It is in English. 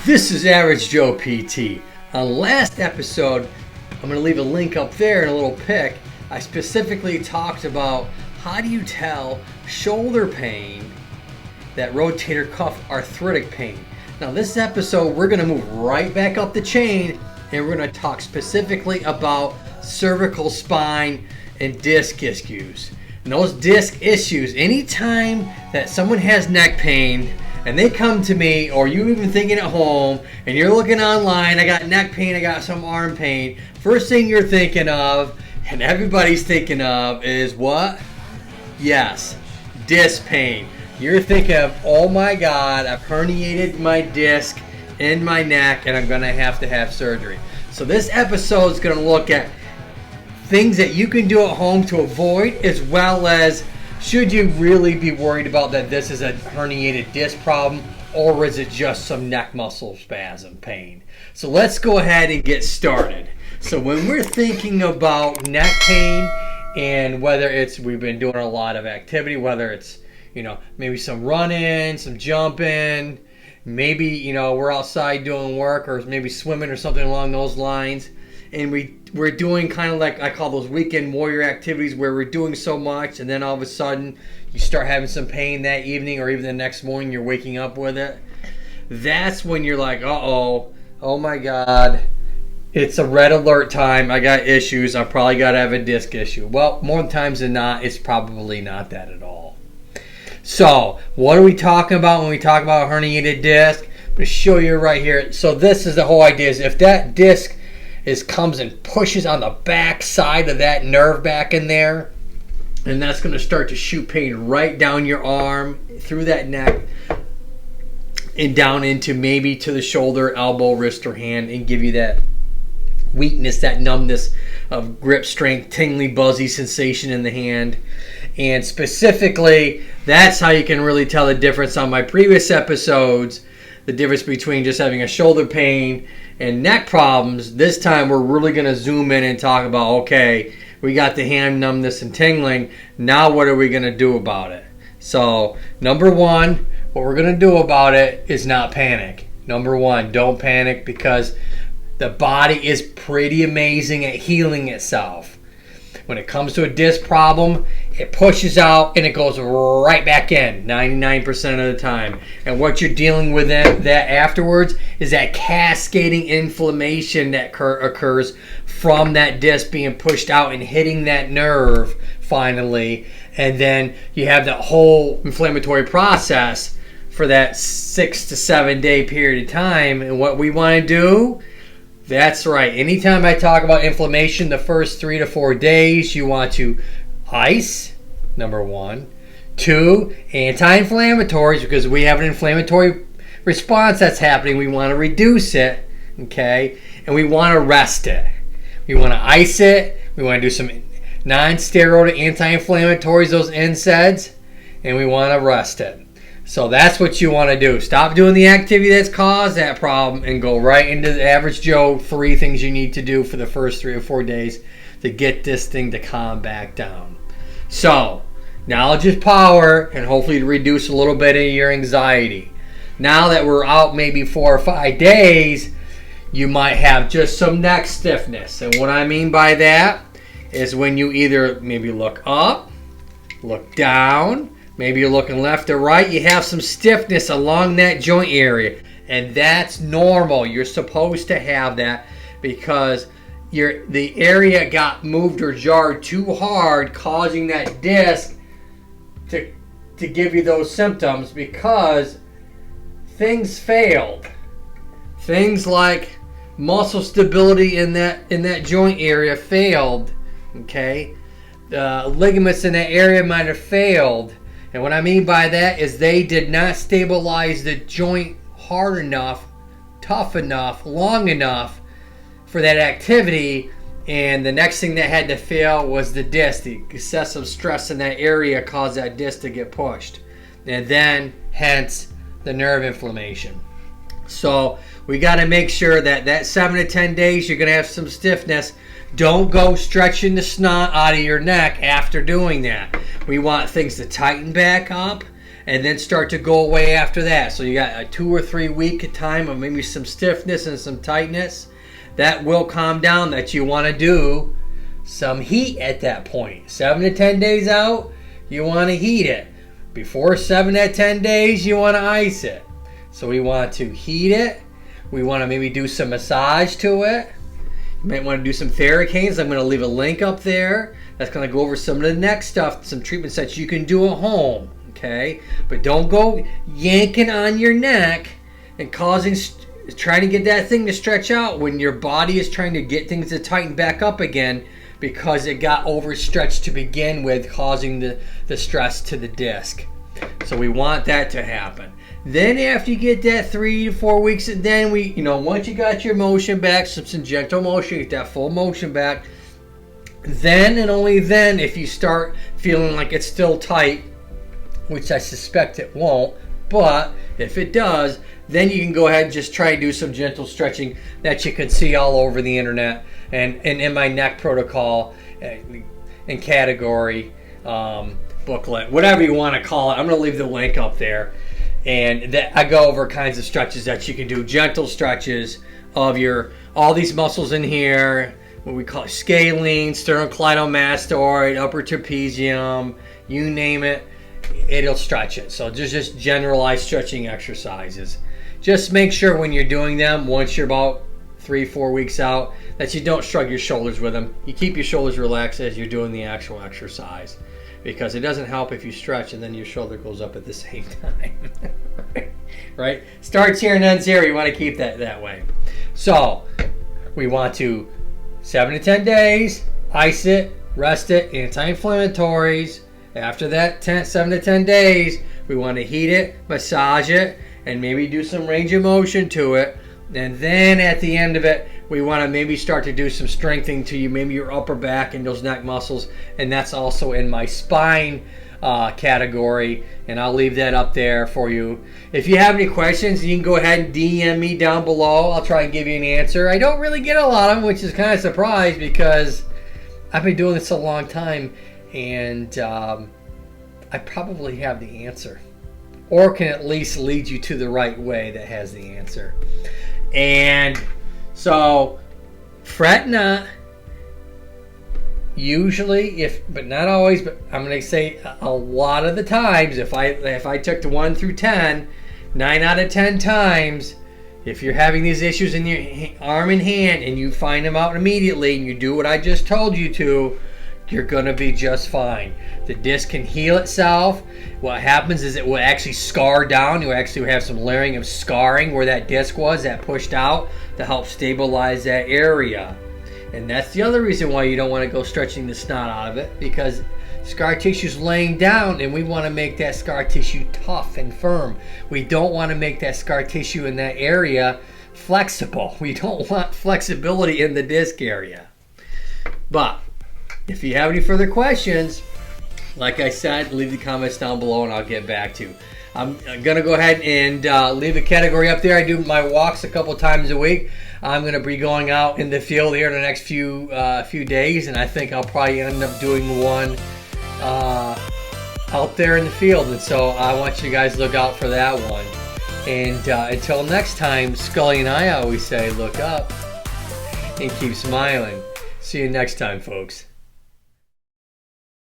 This is Average Joe PT. On last episode, I'm going to leave a link up there in a little pic. I specifically talked about how do you tell shoulder pain that rotator cuff arthritic pain. Now this episode, we're going to move right back up the chain and we're going to talk specifically about cervical spine and disc issues. And those disc issues, anytime that someone has neck pain and they come to me, or you even thinking at home, and you're looking online, I got neck pain, I got some arm pain, first thing you're thinking of, and everybody's thinking of, is what? Yes, disc pain. You're thinking of, oh my God, I've herniated my disc in my neck, and I'm going to have surgery. So this episode is going to look at things that you can do at home to avoid, as well as should you really be worried about that this is a herniated disc problem, or is it just some neck muscle spasm pain? So let's go ahead and get started. So when we're thinking about neck pain, and whether it's we've been doing a lot of activity, whether it's maybe some running, some jumping, maybe we're outside doing work, or maybe swimming or something along those lines, and we're doing kind of like I call those weekend warrior activities where we're doing so much and then all of a sudden you start having some pain that evening, or even the next morning you're waking up with it. That's when you're like, oh my God, it's a red alert time. I got issues. I probably got to have a disc issue. Well, more times than not, it's probably not that at all. So what are we talking about when we talk about herniated disc? I'm going to show you right here. So this is the whole idea, is if that disc comes and pushes on the back side of that nerve back in there, and that's going to start to shoot pain right down your arm, through that neck, and down into maybe to the shoulder, elbow, wrist, or hand, and give you that weakness, that numbness of grip strength, tingly, buzzy sensation in the hand. And specifically, that's how you can really tell the difference on my previous episodes, the difference between just having a shoulder pain and neck problems. This time we're really going to zoom in and talk about, okay, we got the hand numbness and tingling. Now what are we going to do about it? So number one, what we're going to do about it is not panic. Number one, don't panic, because the body is pretty amazing at healing itself. When it comes to a disc problem, it pushes out and it goes right back in 99% of the time. And what you're dealing with that afterwards is that cascading inflammation that occurs from that disc being pushed out and hitting that nerve finally. And then you have that whole inflammatory process for that 6 to 7 day period of time. And what we want to do, that's right, anytime I talk about inflammation, the first 3 to 4 days, you want to ice, number one. 2, anti-inflammatories, because we have an inflammatory response that's happening. We want to reduce it, okay? And we want to rest it. We want to ice it. We want to do some non-steroidal anti-inflammatories, those NSAIDs, and we want to rest it. So that's what you want to do. Stop doing the activity that's caused that problem and go right into the Average Joe 3 things you need to do for the first 3 or 4 days to get this thing to calm back down. So, knowledge is power, and hopefully to reduce a little bit of your anxiety. Now that we're out maybe 4 or 5 days, you might have just some neck stiffness. And what I mean by that is when you either maybe look up, look down, maybe you're looking left or right, you have some stiffness along that joint area. And that's normal. You're supposed to have that because the area got moved or jarred too hard, causing that disc to give you those symptoms, because things failed. Things like muscle stability in that joint area failed. Okay? The ligaments in that area might have failed. And what I mean by that is they did not stabilize the joint hard enough, tough enough, long enough for that activity. And the next thing that had to fail was the disc. The excessive stress in that area caused that disc to get pushed. And then, hence, the nerve inflammation. So we got to make sure that 7 to 10 days you're going to have some stiffness. Don't go stretching the snot out of your neck after doing that. We want things to tighten back up, and then start to go away after that. So you got a 2 or 3 week time of maybe some stiffness and some tightness. That will calm down, that you want to do some heat at that point. 7 to 10 days out, you want to heat it. Before 7 to 10 days, you want to ice it. So we want to heat it. We want to maybe do some massage to it. You might want to do some Theracanes. I'm going to leave a link up there. That's going to go over some of the next stuff, some treatments that you can do at home. Okay? But don't go yanking on your neck and trying to get that thing to stretch out when your body is trying to get things to tighten back up again, because it got overstretched to begin with, causing the stress to the disc. So we want that to happen. Then after you get that 3 to 4 weeks, then once you got your motion back, some gentle motion, get that full motion back, then and only then, if you start feeling like it's still tight, which I suspect it won't, but if it does, then you can go ahead and just try and do some gentle stretching that you can see all over the internet and in my neck protocol and category booklet, whatever you want to call it. I'm going to leave the link up there. And I go over kinds of stretches that you can do, gentle stretches of all these muscles in here, what we call scalene, sternocleidomastoid, upper trapezium, you name it, it'll stretch it. So just generalized stretching exercises. Just make sure when you're doing them, once you're about 3-4 weeks out, that you don't shrug your shoulders with them. You keep your shoulders relaxed as you're doing the actual exercise, because it doesn't help if you stretch and then your shoulder goes up at the same time. Right? Starts here and ends here. You want to keep that way. So we want to 7 to 10 days, ice it, rest it, anti-inflammatories. After that 7 to 10 days, we want to heat it, massage it, and maybe do some range of motion to it. And then at the end of it, we want to maybe start to do some strengthening to maybe your upper back and those neck muscles. And that's also in my spine category. And I'll leave that up there for you. If you have any questions, you can go ahead and DM me down below. I'll try and give you an answer. I don't really get a lot of them, which is kind of surprised, because I've been doing this a long time. And I probably have the answer, or can at least lead you to the right way that has the answer. And so fret not. Usually, but not always, but I'm going to say a lot of the times, if I took the 1 through 10, 9 out of 10 times, if you're having these issues in your arm and hand and you find them out immediately and you do what I just told you to, you're going to be just fine. The disc can heal itself. What happens is it will actually scar down. You actually have some layering of scarring where that disc was, that pushed out, to help stabilize that area. And that's the other reason why you don't want to go stretching the snot out of it, because scar tissue is laying down, and we want to make that scar tissue tough and firm. We don't want to make that scar tissue in that area flexible. We don't want flexibility in the disc area. But if you have any further questions, like I said, leave the comments down below and I'll get back to you. I'm going to go ahead and leave a category up there. I do my walks a couple times a week. I'm going to be going out in the field here in the next few days, and I think I'll probably end up doing one out there in the field. And so I want you guys to look out for that one. And until next time, Scully and I always say, look up and keep smiling. See you next time, folks.